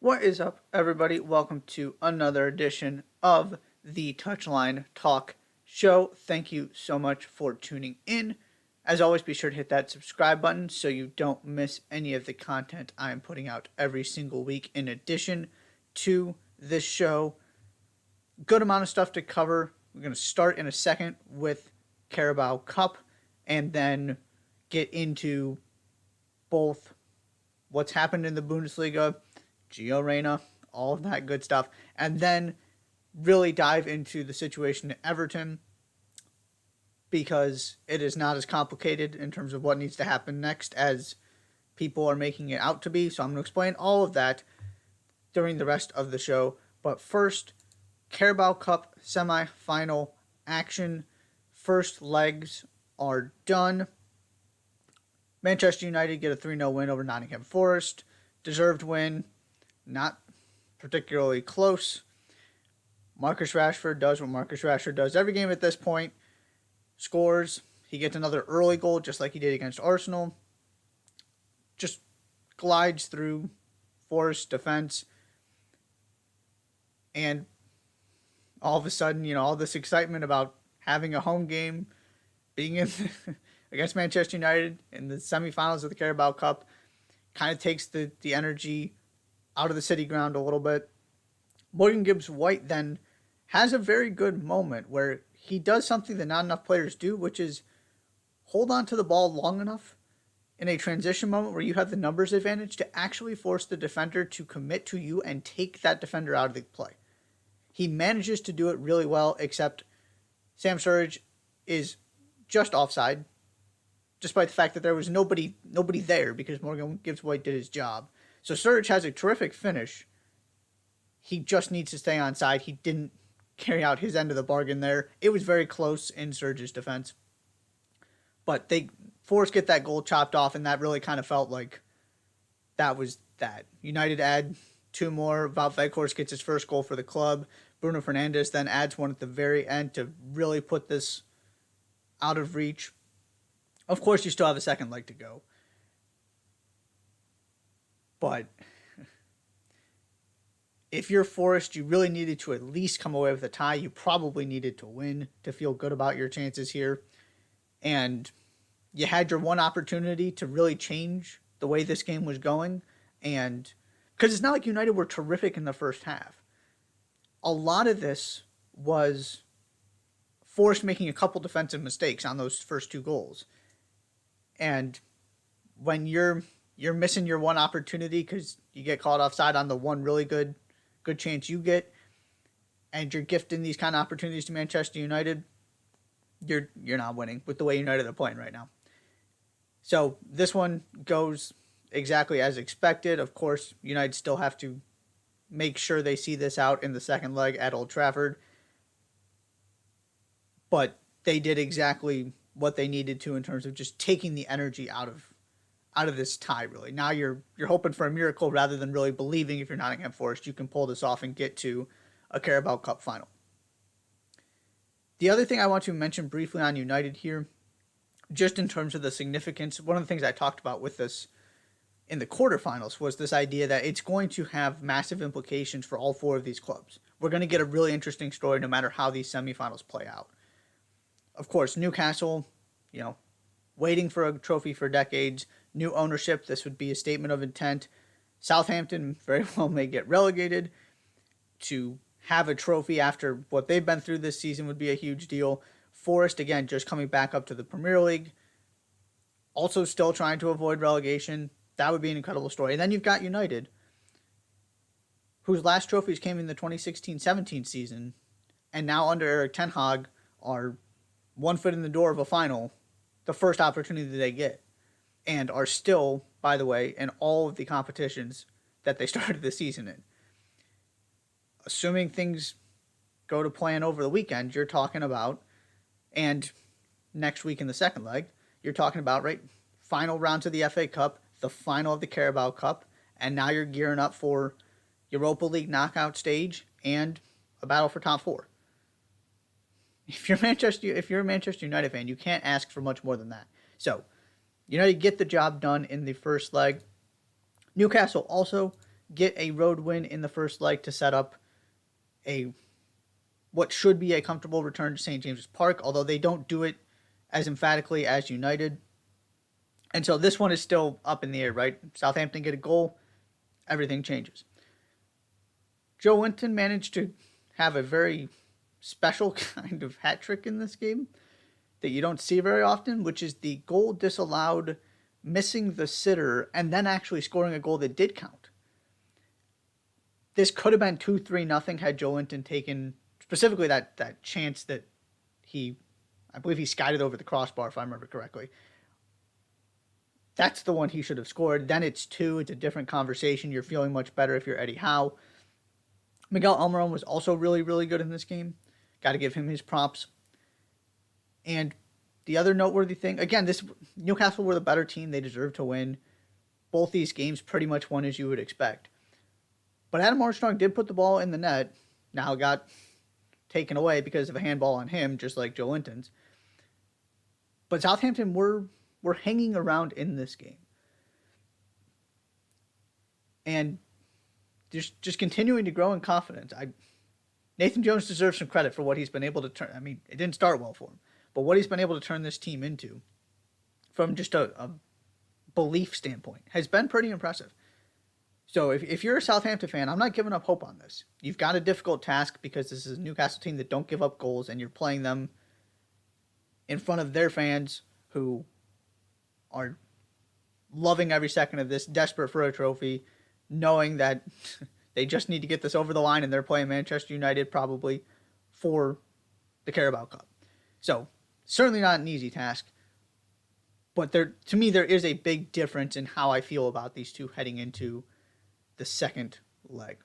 What is up, everybody? Welcome to another edition of the Touchline Talk Show. Thank you so much for tuning in. As always, be sure to hit that subscribe button so you don't miss any of the content I am putting out every single week. In addition to this show, good amount of stuff to cover. We're going to start in a second with Carabao Cup and then get into both what's happened in the Bundesliga, Gio Reyna, all of that good stuff, and then really dive into the situation at Everton because it is not as complicated in terms of what needs to happen next as people are making it out to be. So I'm going to explain all of that during the rest of the show. But first, Carabao Cup semi-final action. First legs are done. Manchester United get a 3-0 win over Nottingham Forest. Deserved win. Not particularly close. Marcus Rashford does what Marcus Rashford does every game at this point. Scores. He gets another early goal just like he did against Arsenal. Just glides through Forest defense. And all of a sudden, all this excitement about having a home game, being in against Manchester United in the semifinals of the Carabao Cup, kind of takes the energy out of the City Ground a little bit. Morgan Gibbs-White then has a very good moment where he does something that not enough players do, which is hold on to the ball long enough in a transition moment where you have the numbers advantage to actually force the defender to commit to you and take that defender out of the play. He manages to do it really well, except Sam Sturridge is just offside, despite the fact that there was nobody there because Morgan Gibbs-White did his job. So Sturridge has a terrific finish. He just needs to stay on side. He didn't carry out his end of the bargain there. It was very close in Sturridge's defense. But Forest get that goal chopped off, and that really kind of felt like that was that. United add two more. Wout Weghorst gets his first goal for the club. Bruno Fernandes then adds one at the very end to really put this out of reach. Of course, you still have a second leg to go. But if you're Forest, you really needed to at least come away with a tie. You probably needed to win to feel good about your chances here. And you had your one opportunity to really change the way this game was going. And because it's not like United were terrific in the first half. A lot of this was Forest making a couple defensive mistakes on those first two goals. And when you're missing your one opportunity because you get called offside on the one really good chance you get, and you're gifting these kind of opportunities to Manchester United, you're not winning with the way United are playing right now. So this one goes exactly as expected. Of course, United still have to make sure they see this out in the second leg at Old Trafford. But they did exactly what they needed to in terms of just taking the energy out of this tie, really. Now you're hoping for a miracle rather than really believing if you're Nottingham Forest you can pull this off and get to a Carabao Cup final. The other thing I want to mention briefly on United here, just in terms of the significance, one of the things I talked about with this in the quarterfinals was this idea that it's going to have massive implications for all four of these clubs. We're going to get a really interesting story no matter how these semifinals play out. Of course, Newcastle, waiting for a trophy for decades, new ownership, this would be a statement of intent. Southampton very well may get relegated. To have a trophy after what they've been through this season would be a huge deal. Forest, again, just coming back up to the Premier League. Also still trying to avoid relegation. That would be an incredible story. And then you've got United, whose last trophies came in the 2016-17 season, and now under Erik ten Hag are one foot in the door of a final, the first opportunity they get, and are still, by the way, in all of the competitions that they started the season in. Assuming things go to plan over the weekend, you're talking about, and next week in the second leg, you're talking about, right, final rounds of the FA Cup, the final of the Carabao Cup, and now you're gearing up for Europa League knockout stage and a battle for top four. If you're a Manchester United fan, you can't ask for much more than that. So, United get the job done in the first leg. Newcastle also get a road win in the first leg to set up a what should be a comfortable return to St. James's Park, although they don't do it as emphatically as United. And so this one is still up in the air, right? Southampton get a goal, everything changes. Joe Winton managed to have a very special kind of hat trick in this game that you don't see very often, which is the goal disallowed, missing the sitter, and then actually scoring a goal that did count. This could have been 2-3 nothing had Joe Winton taken specifically that chance that I believe he skied over the crossbar, if I remember correctly. That's the one he should have scored. Then it's 2. It's a different conversation. You're feeling much better if you're Eddie Howe. Miguel Almiron was also really, really good in this game. Got to give him his props. And the other noteworthy thing, again, Newcastle were the better team. They deserved to win. Both these games pretty much won as you would expect. But Adam Armstrong did put the ball in the net. Now it got taken away because of a handball on him, just like Joe Linton's. But Southampton were hanging around in this game. And just continuing to grow in confidence. Nathan Jones deserves some credit for what he's been able to turn. I mean, it didn't start well for him, but what he's been able to turn this team into from just a belief standpoint has been pretty impressive. So if you're a Southampton fan, I'm not giving up hope on this. You've got a difficult task because this is a Newcastle team that don't give up goals, and you're playing them in front of their fans who are loving every second of this, desperate for a trophy, knowing that they just need to get this over the line, and they're playing Manchester United probably for the Carabao Cup. So certainly not an easy task, but to me there is a big difference in how I feel about these two heading into the second leg.